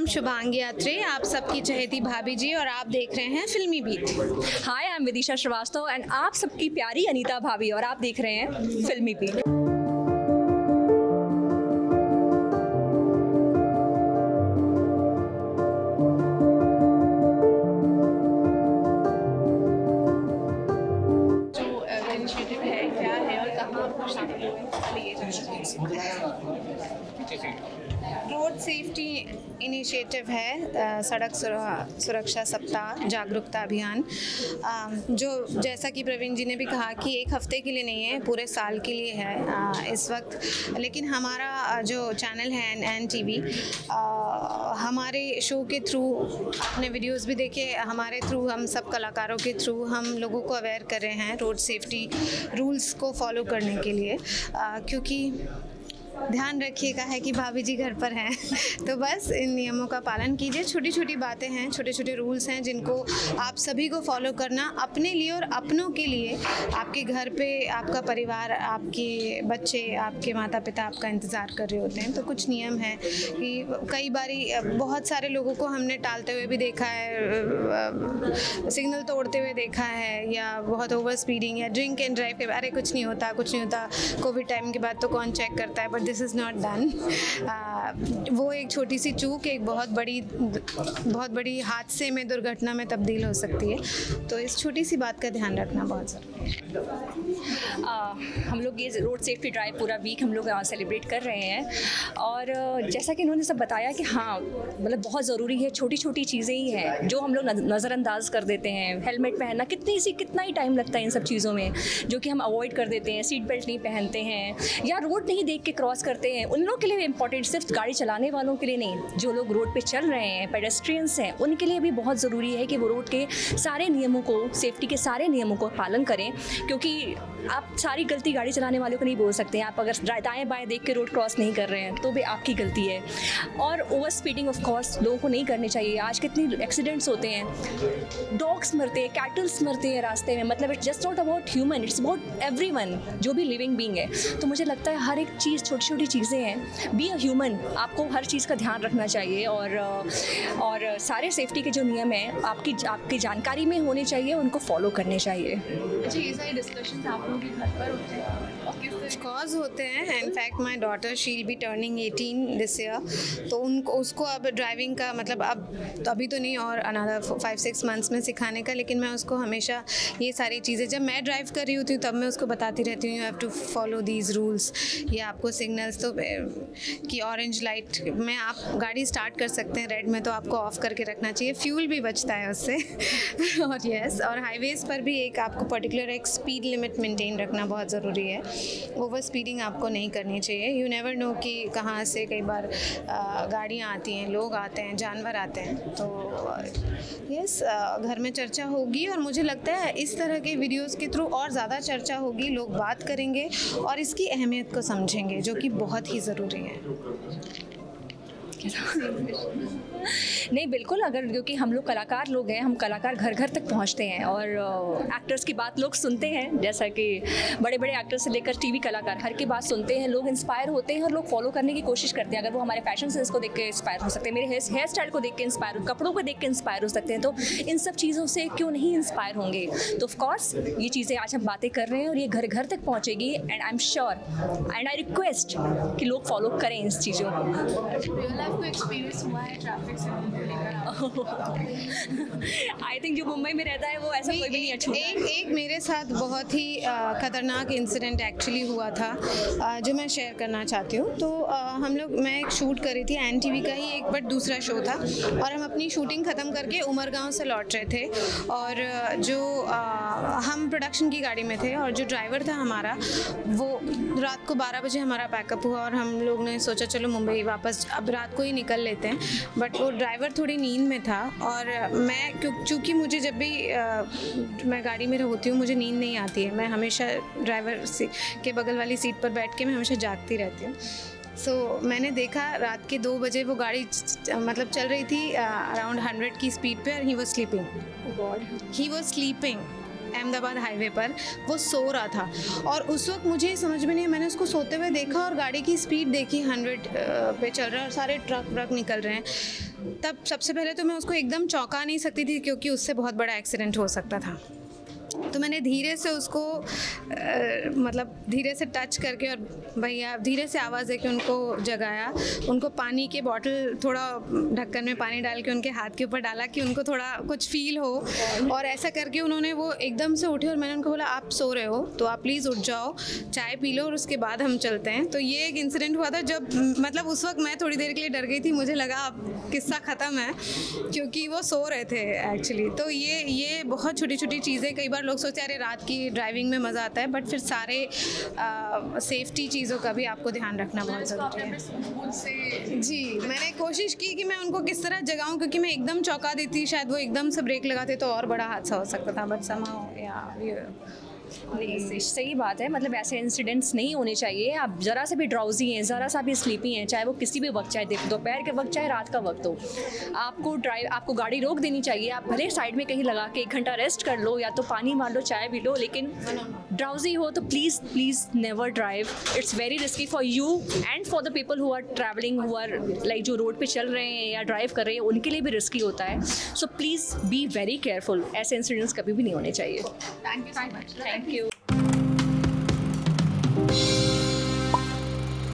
I'm Shubhangi यात्री, आप सबकी चहेती भाभी जी और आप देख रहे हैं फिल्मी beat. Hi, I am Vidisha Srivastava and आप सबकी प्यारी अनीता भाभी और आप देख रहे हैं फिल्मी बीट। इनिशिएटिव है, क्या है और कहाँ आपको शामिल हुए? रोड सेफ्टी इनिशिएटिव है, सड़क सुरक्षा सप्ताह जागरूकता अभियान, जो जैसा कि प्रवीण जी ने भी कहा कि एक हफ्ते के लिए नहीं है, पूरे साल के लिए है इस वक्त। लेकिन हमारा जो चैनल है NTV, हमारे शो के थ्रू अपने वीडियोस भी देखे, हमारे थ्रू हम सब कलाकारों के थ्रू हम लोगों को अवेयर कर रहे हैं रोड सेफ्टी रूल्स को फॉलो करने के लिए, क्योंकि ध्यान रखिएगा है कि भाभी जी घर पर हैं तो बस इन नियमों का पालन कीजिए। छोटी छोटी बातें हैं, छोटे छोटे रूल्स हैं जिनको आप सभी को फॉलो करना अपने लिए और अपनों के लिए। आपके घर पे आपका परिवार, आपके बच्चे, आपके माता पिता आपका इंतज़ार कर रहे होते हैं, तो कुछ नियम हैं कि कई बारी बहुत सारे लोगों को हमने टालते हुए भी देखा है, सिग्नल तोड़ते हुए देखा है, या बहुत ओवर स्पीडिंग या ड्रिंक एंड ड्राइव के, अरे कुछ नहीं होता कुछ नहीं होता, कोविड टाइम के बाद तो कौन चेक करता है, but this is not done. वो एक छोटी सी चूक एक बहुत बड़ी हादसे में, दुर्घटना में तब्दील हो सकती है, तो इस छोटी सी बात का ध्यान रखना बहुत ज़रूरी है। हम लोग ये रोड सेफ्टी ड्राइव पूरा वीक हम लोग सेलिब्रेट कर रहे हैं और जैसा कि इन्होंने सब बताया कि हाँ मतलब बहुत ज़रूरी है, छोटी छोटी चीज़ें ही हैं जो हम लोग नज़रअंदाज कर देते हैं। हेलमेट पहनना कितना ही टाइम लगता है इन सब चीज़ों में, जो कि हम अवॉइड कर देते हैं। सीट बेल्ट नहीं पहनते हैं या रोड नहीं देख के क्रॉस करते हैं, उन लोगों के लिए भी इम्पॉर्टेंट, सिर्फ गाड़ी चलाने वालों के लिए नहीं, जो लोग रोड पे चल रहे हैं, पेडेस्ट्रियंस हैं, उनके लिए भी बहुत ज़रूरी है कि वो रोड के सारे नियमों को, सेफ्टी के सारे नियमों को पालन करें, क्योंकि आप सारी गलती गाड़ी चलाने वालों को नहीं बोल सकते हैं। आप अगर दाएं बाएं देख के रोड क्रॉस नहीं कर रहे हैं तो भी आपकी गलती है। और ओवर स्पीडिंग ऑफ कोर्स लोगों को नहीं करनी चाहिए। आज कितनी एक्सीडेंट्स होते हैं, डॉग्स मरते हैं, कैटल्स मरते हैं रास्ते में, मतलब it's just not about human, it's about everyone, जो भी लिविंग बीइंग है। तो मुझे लगता है हर एक चीज़, छोटी छोटी चीज़ें हैं, बी अ ह्यूमन, आपको हर चीज़ का ध्यान रखना चाहिए और सारे सेफ्टी के जो नियम हैं आपकी जानकारी में होने चाहिए, उनको फॉलो करने चाहिए। अच्छा, ये सारे डिस्कशंस आप लोगों के घर पर होते हैं? ऑफकोर्स होते हैं। In fact my daughter she will be turning 18 this year, तो उसको अब ड्राइविंग का मतलब अब अभी तो नहीं, और अनदर 5-6 मंथ्स में सिखाने का, लेकिन मैं उसको हमेशा ये सारी चीज़ें, जब मैं ड्राइव कर रही होती हूँ तब मैं उसको बताती रहती हूँ, you have to follow these rules, या आपको सिग्नल्स तो कि ऑरेंज लाइट में आप गाड़ी स्टार्ट कर सकते हैं, रेड में तो आपको ऑफ करके रखना चाहिए, फ्यूल भी बचता है उससे और यस, और हाईवेज़ पर भी एक आपको पर्टिकुलर एक स्पीड लिमिट मेंटेन रखना बहुत ज़रूरी है। ओवर स्पीडिंग आपको नहीं करनी चाहिए। यू नेवर नो कि कहाँ से कई बार गाड़ियाँ आती हैं, लोग आते हैं, जानवर आते हैं, तो यस, घर में चर्चा होगी और मुझे लगता है इस तरह के वीडियोस के थ्रू और ज़्यादा चर्चा होगी, लोग बात करेंगे और इसकी अहमियत को समझेंगे, जो कि बहुत ही ज़रूरी है। नहीं बिल्कुल, अगर क्योंकि हम लोग कलाकार लोग हैं, हम कलाकार घर घर तक पहुंचते हैं और एक्टर्स की बात लोग सुनते हैं, जैसा कि बड़े बड़े एक्टर्स से लेकर टीवी कलाकार हर की बात सुनते हैं, लोग इंस्पायर होते हैं और लोग फॉलो करने की कोशिश करते हैं। अगर वो हमारे फैशन सेंस को देख के इंस्पायर हो सकते हैं, मेरे हेयर स्टाइल को देख के इंस्पायर, कपड़ों को देख के इंस्पायर हो सकते हैं, तो इन सब चीज़ों से क्यों नहीं इंस्पायर होंगे। तो ऑफकोर्स ये चीज़ें आज हम बातें कर रहे हैं और ये घर घर तक पहुँचेगी, and I am sure and I request कि लोग फॉलो करें इस चीज़ों को। एक्सपीरियंस हुआ है ट्रैफिक से आई थिंक जो मुंबई में रहता है वो ऐसा कोई भी नहीं अच्छा। एक मेरे साथ बहुत ही खतरनाक इंसिडेंट एक्चुअली हुआ था, जो मैं शेयर करना चाहती हूँ। तो मैं एक शूट कर रही थी, NTV का ही एक बट दूसरा शो था, और हम अपनी शूटिंग ख़त्म करके उमरगांव से लौट रहे थे, और जो हम प्रोडक्शन की गाड़ी में थे, और जो ड्राइवर था हमारा, वो रात को 12 बजे हमारा पैकअप हुआ और हम लोग ने सोचा चलो मुंबई वापस अब रात को ही निकल लेते हैं, बट वो ड्राइवर थोड़ी नींद में था, और मैं चूँकि मुझे जब भी मैं गाड़ी में होती हूँ मुझे नींद नहीं आती है, मैं हमेशा ड्राइवर के बगल वाली सीट पर बैठ के मैं हमेशा जागती रहती हूँ। सो मैंने देखा रात के 2 बजे वो गाड़ी मतलब चल रही थी अराउंड 100 की स्पीड पे, और he was sleeping Ahmedabad highway पर, वो सो रहा था। और उस वक्त मुझे समझ में नहीं, मैंने उसको सोते हुए देखा और गाड़ी की स्पीड देखी, 100 पे चल रहा है और सारे ट्रक निकल रहे हैं। तब सबसे पहले तो मैं उसको एकदम चौंका नहीं सकती थी क्योंकि उससे बहुत बड़ा एक्सीडेंट हो सकता था। तो मैंने धीरे से उसको मतलब धीरे से टच करके और भैया धीरे से आवाज़ दे के उनको जगाया, उनको पानी के बॉटल थोड़ा ढक्कन में पानी डाल के उनके हाथ के ऊपर डाला कि उनको थोड़ा कुछ फील हो, और ऐसा करके उन्होंने वो एकदम से उठे और मैंने उनको बोला आप सो रहे हो तो आप प्लीज़ उठ जाओ, चाय पी लो और उसके बाद हम चलते हैं। तो ये एक इंसिडेंट हुआ था जब मतलब उस वक्त मैं थोड़ी देर के लिए डर गई थी, मुझे लगा अब किस्सा ख़त्म है क्योंकि वो सो रहे थे एक्चुअली। तो ये बहुत छोटी छोटी चीज़ें, कई बार लोग सोचते हैं अरे रात की ड्राइविंग में मज़ा आता है, बट फिर सारे सेफ्टी चीज़ों का भी आपको ध्यान रखना बहुत ज़रूरी है। जी, मैंने कोशिश की कि मैं उनको किस तरह जगाऊं, क्योंकि मैं एकदम चौंका देती शायद वो एकदम से ब्रेक लगाते तो और बड़ा हादसा हो सकता था, बट नहीं, सही बात है। मतलब ऐसे इंसिडेंट्स नहीं होने चाहिए। आप ज़रा से भी ड्राउजी हैं, ज़रा सा भी स्लीपी हैं, चाहे वो किसी भी वक्त, चाहे दोपहर के वक्त चाहे रात का वक्त हो, आपको गाड़ी रोक देनी चाहिए। आप भले साइड में कहीं लगा के 1 घंटा रेस्ट कर लो या तो पानी मार लो, चाय पी लो, लेकिन ड्राउजी हो तो please never drive. It's very risky for you and for the people who are travelling, who are like जो रोड पर चल रहे हैं या ड्राइव कर रहे हैं, उनके लिए भी रिस्की होता है। So please be very careful. ऐसे इंसिडेंट्स कभी भी नहीं होने चाहिए। Thank you so much. Thank you.